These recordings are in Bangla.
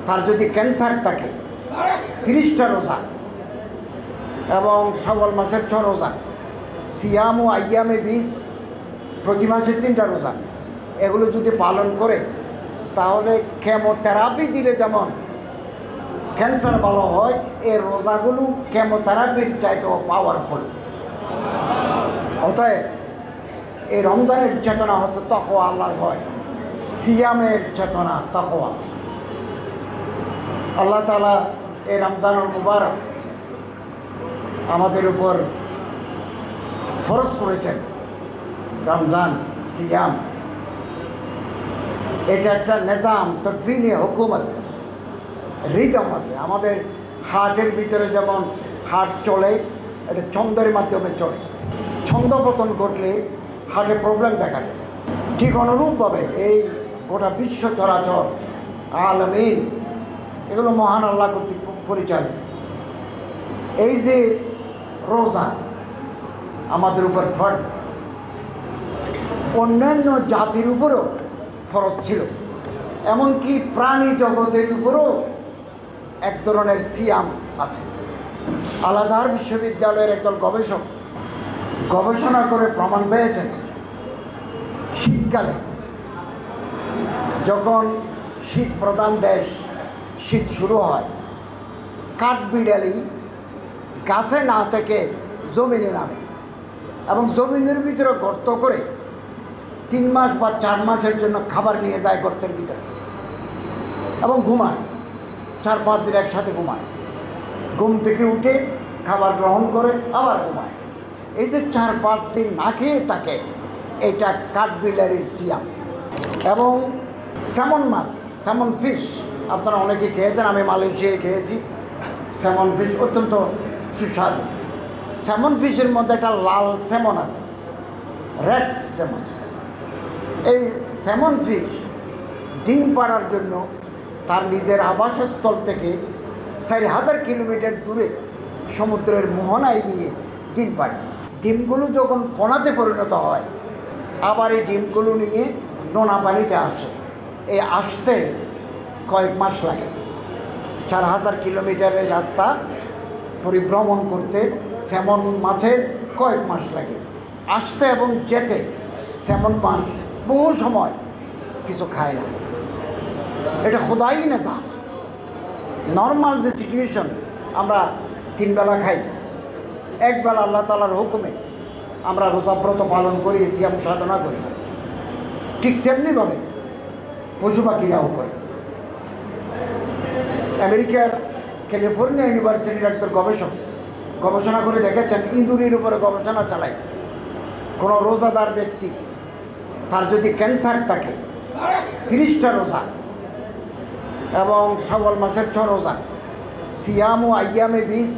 তার যদি ক্যান্সার থাকে 30টা রোজা এবং শাওয়াল মাসের 6 রোজা, সিয়াম ও আইয়ামে 20, প্রতি মাসে 3টা রোজা, এগুলো যদি পালন করে তাহলে কেমোথেরাপি দিলে যেমন ক্যান্সার ভালো হয়, এই রোজাগুলো কেমোথেরাপির চাইতেও পাওয়ারফুল। অতএব এই রমজানের চেতনা হচ্ছে তাকওয়া, আল্লাহর ভয়। সিয়ামের চেতনা তাকওয়া। আল্লাহ তাআলা এই রমজানুল মুবারক আমাদের উপর ফরজ করেছেন। রমজান সিয়াম এটা একটা নিজাম, তকফিনে হুকুমত, রিদম আছে। আমাদের হার্টের ভিতরে যেমন হার্ট চলে, এটা ছন্দের মাধ্যমে চলে। ছন্দপতন ঘটলে হার্টে প্রবলেম দেখা দেয়। ঠিক অনুরূপভাবে এই গোটা বিশ্ব চরাচর, আলামিন, এগুলো মহান আল্লাহ কর্তৃক পরিচালিত। এই যে রোজা আমাদের উপর ফরজ, অন্যান্য জাতির উপরও ফরজ ছিল, এমনকি প্রাণী জগতের উপরও এক ধরনের সিয়াম আছে। আল আজহার বিশ্ববিদ্যালয়ের একদল গবেষক গবেষণা করে প্রমাণ পেয়েছেন, শীতকালে যখন শীত প্রধান দেশ, শীত শুরু হয়, কাঠবিড়ালি গাছে না থেকে জমিনে নামে এবং জমিনের ভিতরে গর্ত করে 3 মাস বা 4 মাসের জন্য খাবার নিয়ে যায় গর্তের ভিতরে এবং ঘুমায়। 4-5 দিন একসাথে ঘুমায়, ঘুম থেকে উঠে খাবার গ্রহণ করে আবার ঘুমায়। এই যে 4-5 দিন না খেয়ে থাকে, এটা কাঠবিড়ালির সিয়াম। এবং স্যামন মাছ, স্যামন ফিশ, আপনারা অনেকে খেয়েছেন, আমি মালয়েশিয়ায় খেয়েছি। স্যামন ফিশ অত্যন্ত সুস্বাদু। স্যামন ফিশের মধ্যে একটা লাল স্যামন আছে, রেড স্যামন। এই স্যামন ফিশ ডিম পাড়ার জন্য তার নিজের আবাসস্থল থেকে 4000 কিলোমিটার দূরে সমুদ্রের মোহনায় গিয়ে ডিম পাড়ে। ডিমগুলো যখন পোনাতে পরিণত হয়, আবার এই ডিমগুলো নিয়ে নোনা পানিতে আসে। এই আসতে কয়েক মাস লাগে। 4000 কিলোমিটারের রাস্তা পরিভ্রমণ করতে স্যামন মাছের কয়েক মাস লাগে। আসতে এবং যেতে স্যামন মাছ বহু সময় কিছু খায় না। এটা খোদাই নিজাম। নর্মাল যে সিচুয়েশন, আমরা 3 বেলা খাই, 1 বেলা আল্লাহ তাআলার হুকুমে আমরা রোজাব্রত পালন করি, সিয়াম সাধনা করি। ঠিক তেমনিভাবে পশু পাখিরাও করে। আমেরিকার ক্যালিফোর্নিয়া ইউনিভার্সিটির একজন গবেষক গবেষণা করে দেখেছেন, ইঁদুরের উপরে গবেষণা চালায়। কোনো রোজাদার ব্যক্তি, তার যদি ক্যান্সার থাকে 30টা রোজা এবং শাওয়াল মাসের 6 রোজা, সিয়াম ও আইয়ামে 20,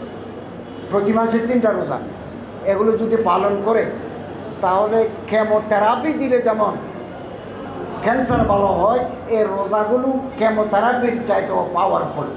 প্রতি মাসে 3টা রোজা, এগুলো যদি পালন করে তাহলে কেমোথেরাপি দিলে যেমন ক্যান্সার ভালো হয়, এই রোজাগুলো কেমোথেরাপির চাইতেও পাওয়ারফুল।